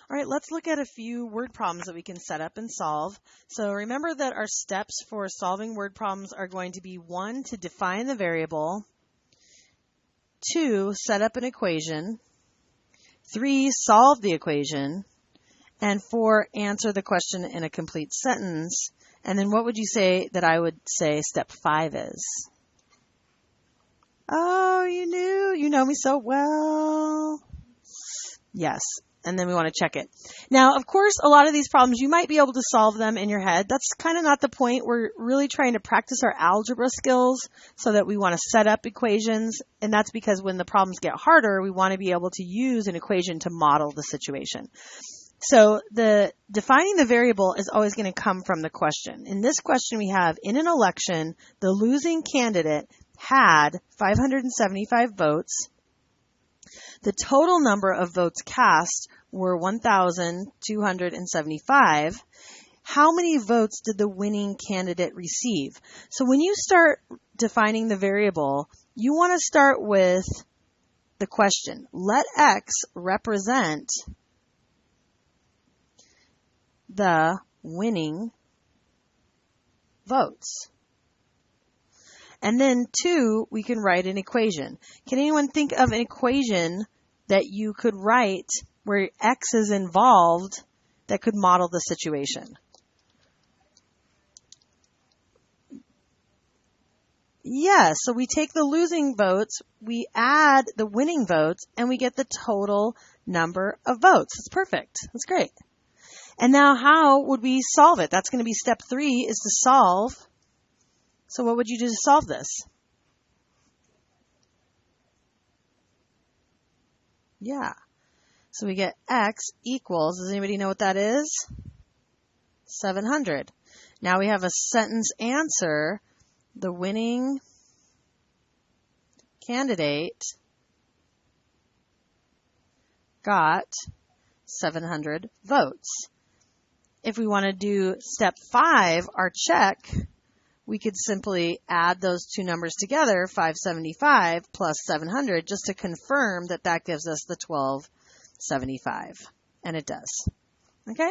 All right, let's look at a few word problems that we can set up and solve. So remember that our steps for solving word problems are going to be 1, to define the variable, 2, set up an equation, 3, solve the equation, and 4, answer the question in a complete sentence. And then what would you say that I would say step 5 is? Oh, you know me so well. Yes. And then we want to check it. Now, of course, a lot of these problems, you might be able to solve them in your head. That's kind of not the point. We're really trying to practice our algebra skills so that we want to set up equations. And that's because when the problems get harder, we want to be able to use an equation to model the situation. So the defining the variable is always going to come from the question. In this question, we have, in an election, the losing candidate had 575 votes. The total number of votes cast were 1,275. How many votes did the winning candidate receive? So when you start defining the variable, you want to start with the question. Let X represent the winning votes. And then 2, we can write an equation. Can anyone think of an equation that you could write where X is involved that could model the situation? Yes, so we take the losing votes, we add the winning votes, and we get the total number of votes. That's perfect. That's great. And now how would we solve it? That's going to be step 3 is to solve. So what would you do to solve this? Yeah. So we get X equals, does anybody know what that is? 700. Now we have a sentence answer. The winning candidate got 700 votes. If we want to do step 5, our check, we could simply add those two numbers together, 575 plus 700, just to confirm that that gives us the 1275. And it does. Okay?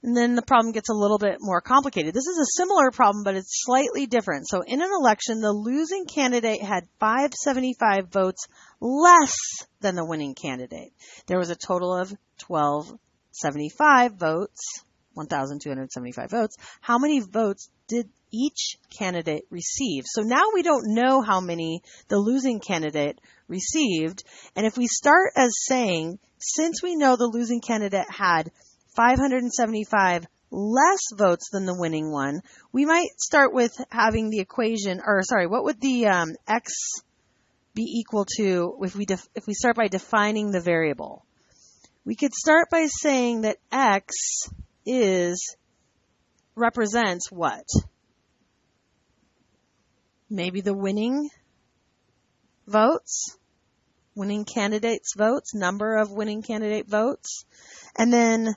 And then the problem gets a little bit more complicated. This is a similar problem, but it's slightly different. So in an election, the losing candidate had 575 votes less than the winning candidate. There was a total of 1275 votes, 1,275 votes. How many votes did each candidate receive? So now we don't know how many the losing candidate received. And if we start as saying, since we know the losing candidate had 575 less votes than the winning one, we might start with having the equation, or sorry, what would the X be equal to if we start by defining the variable? We could start by saying that X represents what? Maybe the winning votes, winning candidates' votes, number of winning candidate votes. And then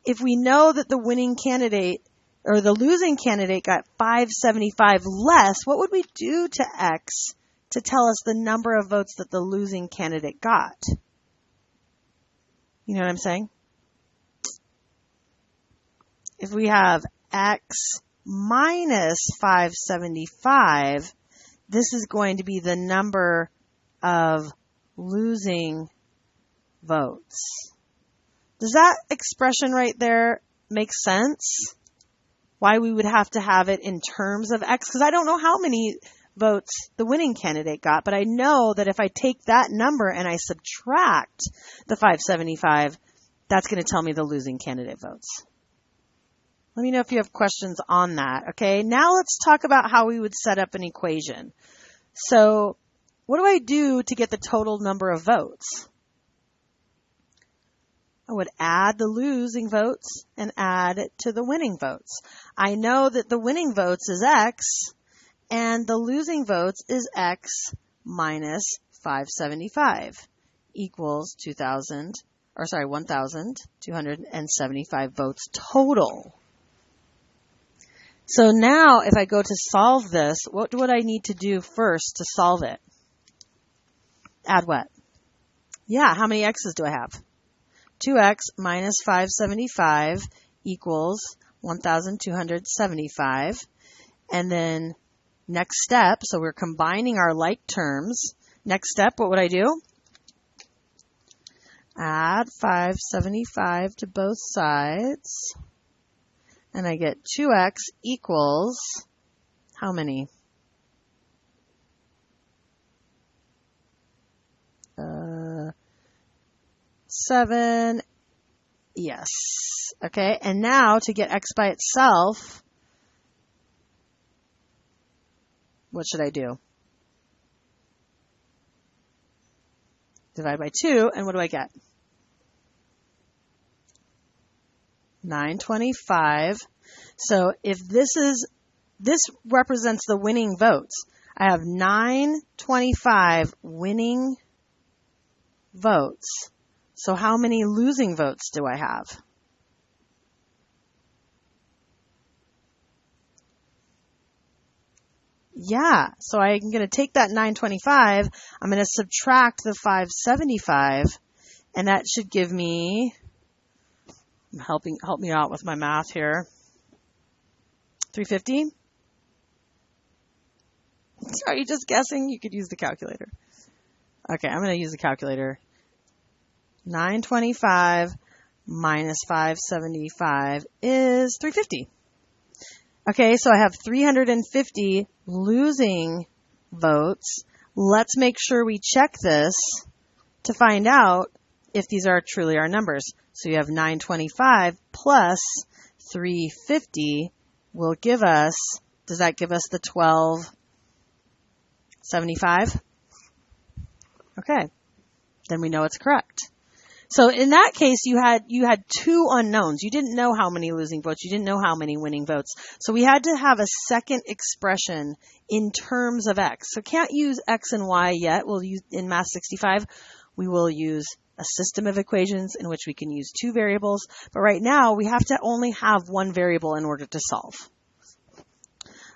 if we know that the winning candidate or the losing candidate got 575 less, what would we do to X to tell us the number of votes that the losing candidate got? You know what I'm saying? If we have X minus 575, this is going to be the number of losing votes. Does that expression right there make sense? Why we would have to have it in terms of X? Because I don't know how many votes the winning candidate got, but I know that if I take that number and I subtract the 575, that's going to tell me the losing candidate votes. Let me know if you have questions on that. Okay, now let's talk about how we would set up an equation. So what do I do to get the total number of votes? I would add the losing votes and add it to the winning votes. I know that the winning votes is X and the losing votes is X minus 575 equals 1,275 votes total. So now if I go to solve this, what would I need to do first to solve it? Add what? Yeah, how many X's do I have? 2x minus 575 equals 1,275. And then next step, so we're combining our like terms. Next step, what would I do? Add 575 to both sides. And I get 2x equals how many? 7. Yes. Okay, and now to get x by itself, what should I do? Divide by 2, and what do I get? 925. So if this represents the winning votes. I have 925 winning votes. So how many losing votes do I have? Yeah, so I'm going to take that 925, I'm going to subtract the 575, and that should give me, help me out with my math here, 350? Are you just guessing? You could use the calculator. Okay, I'm going to use the calculator. 925 minus 575 is 350. Okay, so I have 350 losing votes. Let's make sure we check this to find out if these are truly our numbers. So you have 925 plus 350 will give us, does that give us the 1275? Okay, then we know it's correct. So in that case, you had two unknowns. You didn't know how many losing votes. You didn't know how many winning votes. So we had to have a second expression in terms of x. So can't use x and y yet. We'll use in Math 65. We will use a system of equations in which we can use two variables. But right now, we have to only have one variable in order to solve.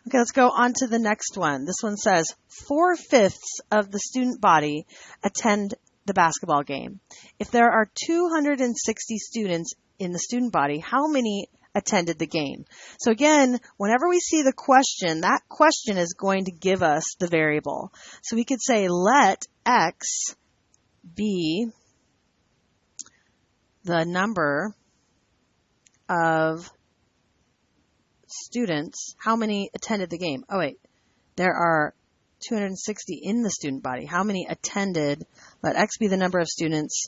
Okay, let's go on to the next one. This one says 4/5 of the student body attend the basketball game. If there are 260 students in the student body, how many attended the game? So again, whenever we see the question, that question is going to give us the variable. So we could say let x be the number of students. How many attended the game? Oh wait, there are 260 in the student body. How many attended? Let x be the number of students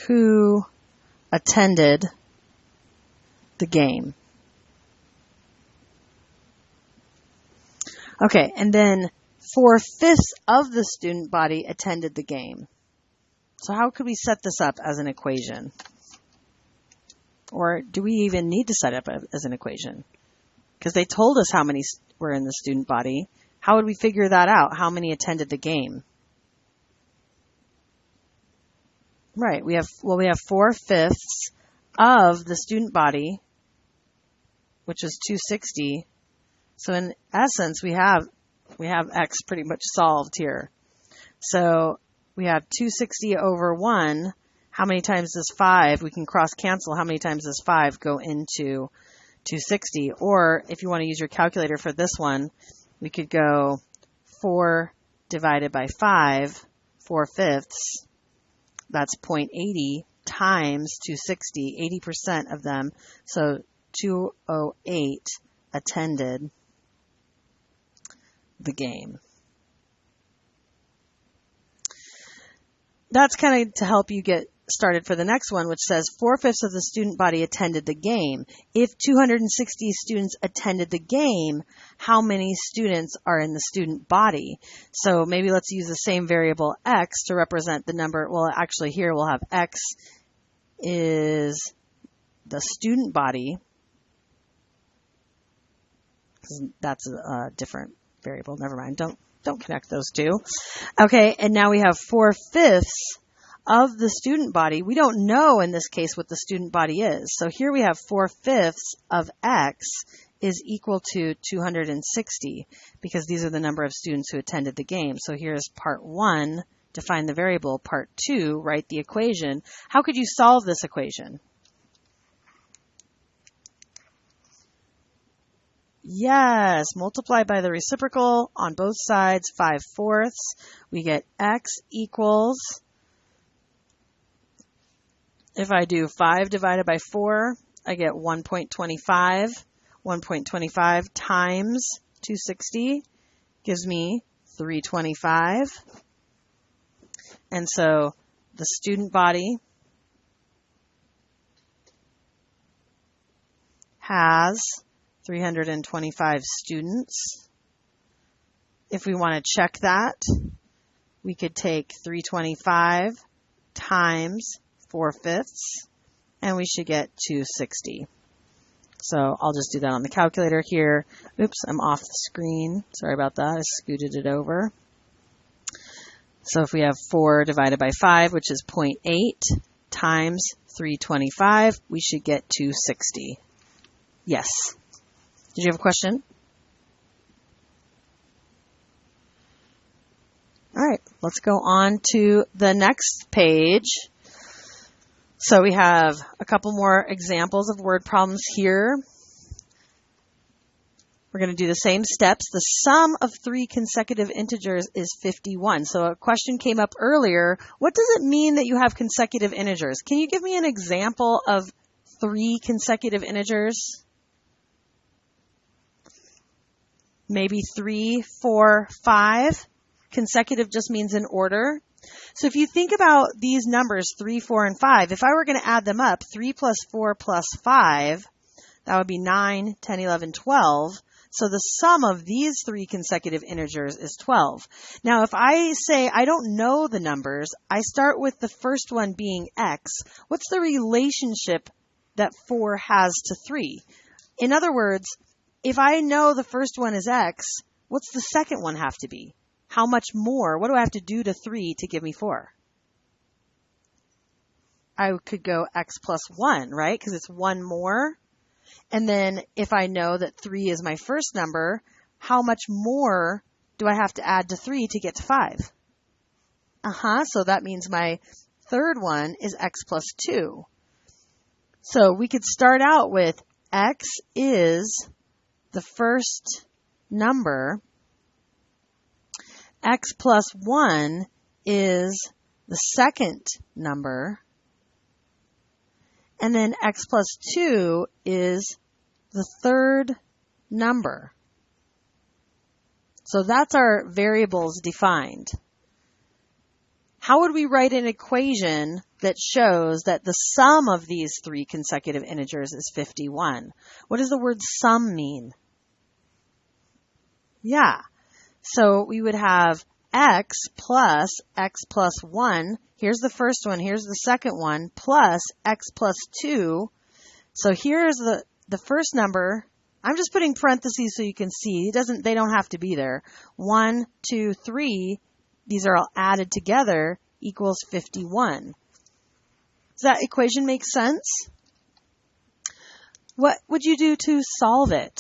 who attended the game. Okay, and then 4/5 of the student body attended the game. So how could we set this up as an equation? Or do we even need to set it up as an equation? Because they told us how many were in the student body. How would we figure that out? How many attended the game? Right, we have 4/5 of the student body, which is 260. So in essence, we have x pretty much solved here. So we have 260 over 1. How many times does 5? We can cross cancel. How many times does 5 go into 260? Or if you want to use your calculator for this one, we could go 4 divided by 5, 4/5. That's 0.80 times 260, 80% of them. So 208 attended the game. That's kind of to help you get started for the next one, which says 4/5 of the student body attended the game. If 260 students attended the game, how many students are in the student body? So maybe let's use the same variable x to represent the number. Well, actually here we'll have x is the student body. That's a different variable. Never mind. Don't connect those two. Okay, and now we have 4/5 of the student body. We don't know in this case what the student body is. So here we have 4/5 of x is equal to 260 because these are the number of students who attended the game. So here's part 1 to find the variable. Part 2, write the equation. How could you solve this equation? Yes, multiply by the reciprocal on both sides, 5/4. We get x equals, if I do 5 divided by 4, I get 1.25. 1.25 times 260 gives me 325. And so the student body has 325 students. If we want to check that, we could take 325 times 4/5, and we should get 260. So I'll just do that on the calculator here. Oops, I'm off the screen. Sorry about that. I scooted it over. So if we have 4 divided by 5, which is 0.8, times 325, we should get 260. Yes. Did you have a question? All right, let's go on to the next page. So we have a couple more examples of word problems here. We're going to do the same steps. The sum of 3 consecutive integers is 51. So a question came up earlier. What does it mean that you have consecutive integers? Can you give me an example of 3 consecutive integers? Maybe 3, 4, 5. Consecutive just means in order. So if you think about these numbers, 3, 4, and 5, if I were going to add them up, 3 plus 4 plus 5, that would be 9, 10, 11, 12. So the sum of these 3 consecutive integers is 12. Now, if I say I don't know the numbers, I start with the first one being x. What's the relationship that 4 has to 3? In other words, if I know the first one is x, what's the second one have to be? How much more? What do I have to do to 3 to give me 4? I could go x plus 1, right? Because it's 1 more. And then if I know that 3 is my first number, how much more do I have to add to 3 to get to 5? So that means my third one is x plus 2. So we could start out with x is the first number. X plus 1 is the second number. And then x plus 2 is the third number. So that's our variables defined. How would we write an equation that shows that the sum of these 3 consecutive integers is 51? What does the word sum mean? Yeah. So we would have x plus 1. Here's the first one. Here's the second one. Plus x plus 2. So here's the first number. I'm just putting parentheses so you can see. They don't have to be there. 1, 2, 3. These are all added together equals 51. Does that equation make sense? What would you do to solve it?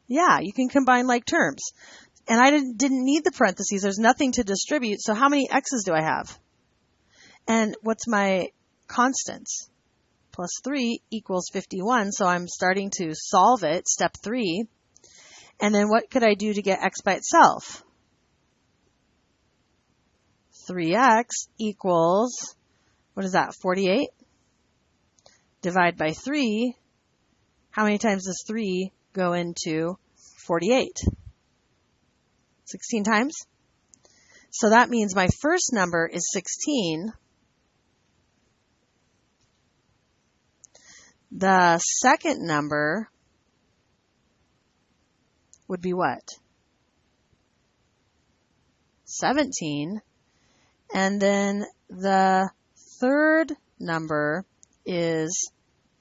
Yeah, you can combine like terms. And I didn't need the parentheses. There's nothing to distribute. So how many x's do I have? And what's my constants? Plus 3 equals 51. So I'm starting to solve it, step 3. And then what could I do to get x by itself? 3x equals, what is that, 48? Divide by 3. How many times does 3 go into 48? 16 times. So that means my first number is 16. The second number would be what? 17. And then the third number is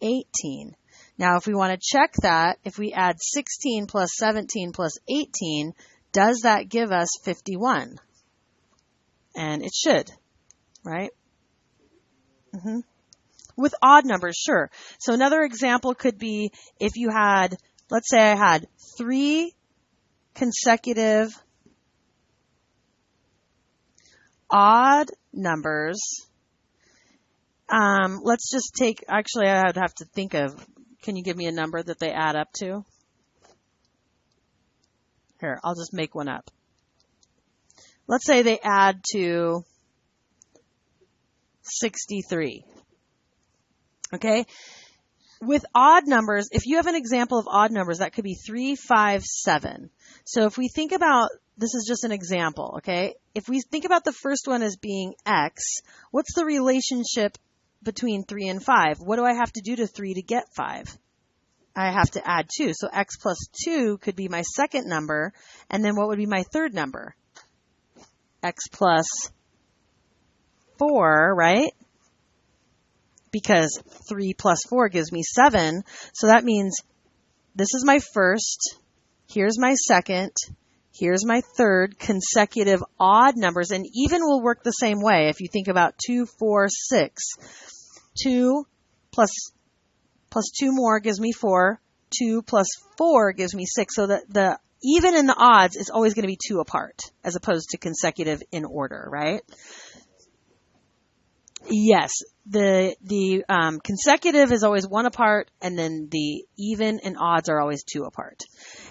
18. Now, if we want to check that, if we add 16 plus 17 plus 18, does that give us 51? And it should, right? With odd numbers, sure. So another example could be if you had, let's say I had 3 consecutive odd numbers, let's just take, actually I would have to think of, can you give me a number that they add up to? Here, I'll just make one up. Let's say they add to 63. Okay? With odd numbers, if you have an example of odd numbers, that could be 3, 5, 7. So if we think about, this is just an example, okay? If we think about the first one as being x, what's the relationship between 3 and 5? What do I have to do to 3 to get 5? I have to add 2. So x plus 2 could be my second number. And then what would be my third number? X plus 4, right? Because 3 plus 4 gives me 7. So that means this is my first, here's my second, here's my third consecutive odd numbers. And even will work the same way. If you think about 2, 4, 6, 2 plus 2 more gives me 4. 2 plus 4 gives me 6. So the even in the odds is always going to be 2 apart as opposed to consecutive in order, right? Yes, the consecutive is always 1 apart, and then the even and odds are always 2 apart.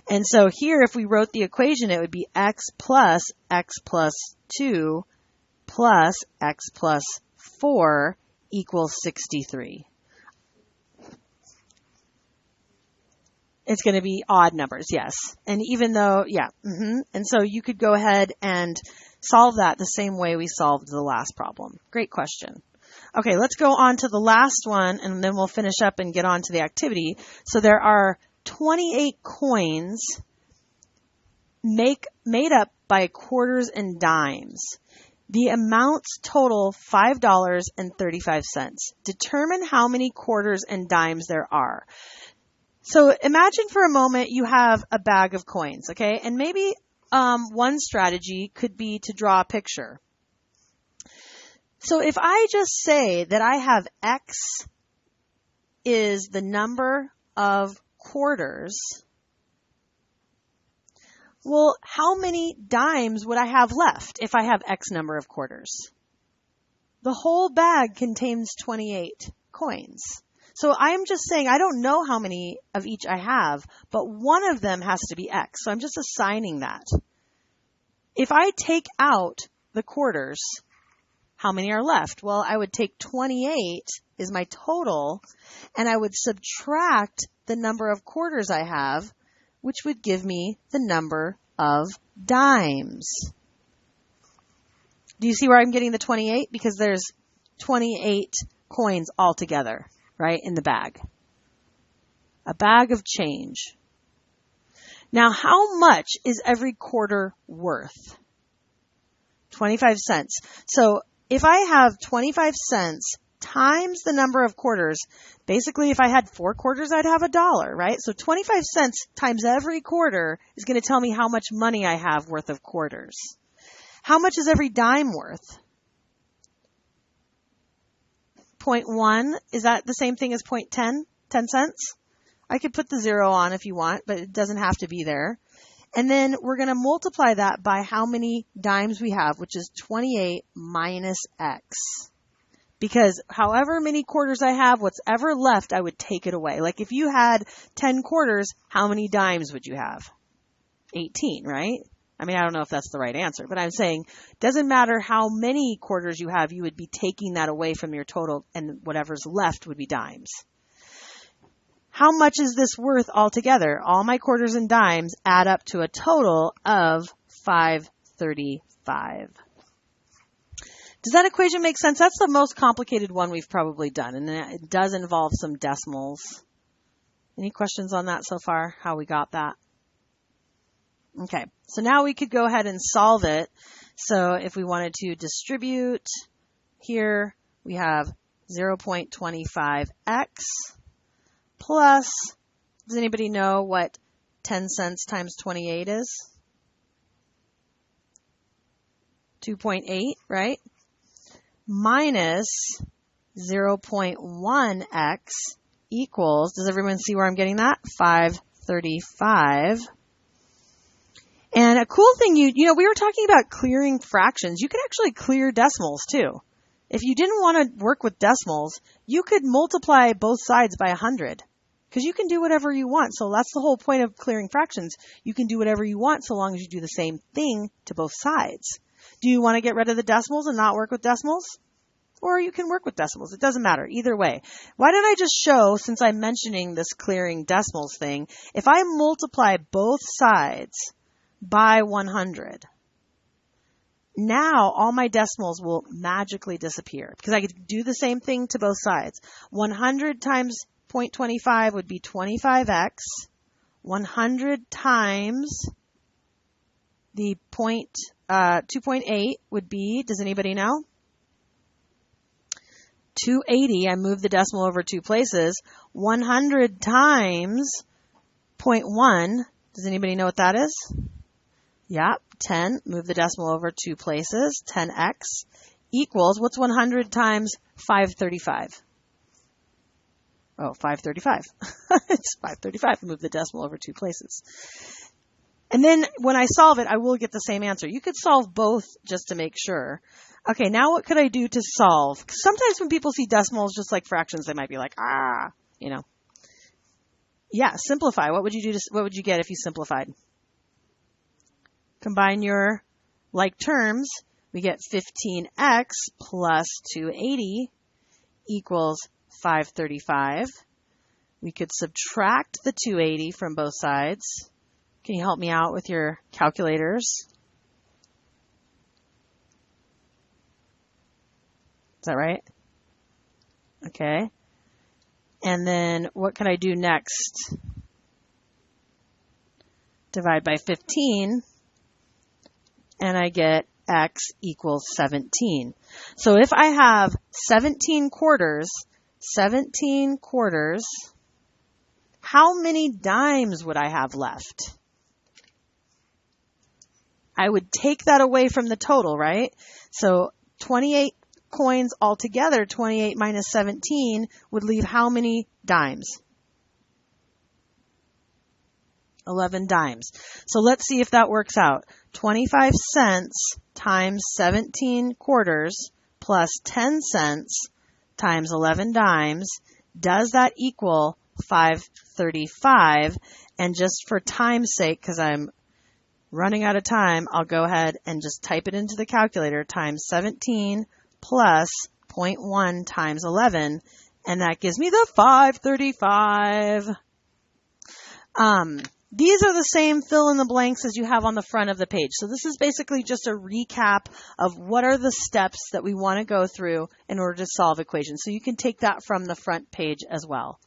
And so here, if we wrote the equation, it would be x plus 2 plus x plus 4 equals 63. It's going to be odd numbers, yes. And even though, yeah. And so you could go ahead and solve that the same way we solved the last problem. Great question. Okay, let's go on to the last one, and then we'll finish up and get on to the activity. So there are 28 coins made up by quarters and dimes. The amounts total $5.35. Determine how many quarters and dimes there are. So imagine for a moment you have a bag of coins, okay? And maybe one strategy could be to draw a picture. So if I just say that I have X is the number of quarters, well, how many dimes would I have left if I have X number of quarters? The whole bag contains 28 coins. So I'm just saying I don't know how many of each I have, but one of them has to be X. So I'm just assigning that. If I take out the quarters, how many are left? Well, I would take 28 is my total, and I would subtract the number of quarters I have, which would give me the number of dimes. Do you see where I'm getting the 28? Because there's 28 coins altogether, right, in the bag. A bag of change. Now, how much is every quarter worth? 25 cents. So if I have 25 cents times the number of quarters, basically if I had 4 quarters, I'd have $1, right? So 25 cents times every quarter is going to tell me how much money I have worth of quarters. How much is every dime worth? 0.1, is that the same thing as 0.10? 10 cents? I could put the 0 on if you want, but it doesn't have to be there. And then we're going to multiply that by how many dimes we have, which is 28 minus X. Because however many quarters I have, what's ever left, I would take it away. Like if you had 10 quarters, how many dimes would you have? 18, right? I mean, I don't know if that's the right answer, but I'm saying it doesn't matter how many quarters you have, you would be taking that away from your total, and whatever's left would be dimes. How much is this worth altogether? All my quarters and dimes add up to a total of $5.35. Does that equation make sense? That's the most complicated one we've probably done, and it does involve some decimals. Any questions on that so far? How we got that? Okay, so now we could go ahead and solve it. So if we wanted to distribute, here we have 0.25x plus, does anybody know what 10 cents times 28 is? 2.8, right? Minus 0.1x equals, does everyone see where I'm getting that? 5.35. And a cool thing, we were talking about clearing fractions. You could actually clear decimals too. If you didn't want to work with decimals, you could multiply both sides by 100 because you can do whatever you want. So that's the whole point of clearing fractions. You can do whatever you want so long as you do the same thing to both sides. Do you want to get rid of the decimals and not work with decimals? Or you can work with decimals. It doesn't matter. Either way. Why don't I just show, since I'm mentioning this clearing decimals thing, if I multiply both sides by 100, now all my decimals will magically disappear because I could do the same thing to both sides. 100 times 0.25 would be 25x. 100 times the 2.8 would be, does anybody know? 280, I moved the decimal over 2 places. 100 times 0.1, does anybody know what that is? Yep, 10, move the decimal over 2 places. 10x equals, what's 100 times 535? Oh, 535. It's 535, move the decimal over 2 places. And then when I solve it, I will get the same answer. You could solve both just to make sure. Okay, now what could I do to solve? 'Cause sometimes when people see decimals just like fractions, they might be like, Yeah, simplify. What would you do? What would you get if you simplified? Combine your like terms. We get 15x plus 280 equals 535. We could subtract the 280 from both sides. Can you help me out with your calculators? Is that right? Okay. And then what can I do next? Divide by 15, and I get x equals 17. So if I have 17 quarters, how many dimes would I have left? I would take that away from the total, right? So 28 coins altogether, 28 minus 17 would leave how many dimes? 11 dimes. So let's see if that works out. 25 cents times 17 quarters plus 10 cents times 11 dimes. Does that equal 535? And just for time's sake, because I'm running out of time, I'll go ahead and just type it into the calculator. Times 17 plus 0.1 times 11, and that gives me the 535. These are the same fill in the blanks as you have on the front of the page. So this is basically just a recap of what are the steps that we want to go through in order to solve equations. So you can take that from the front page as well.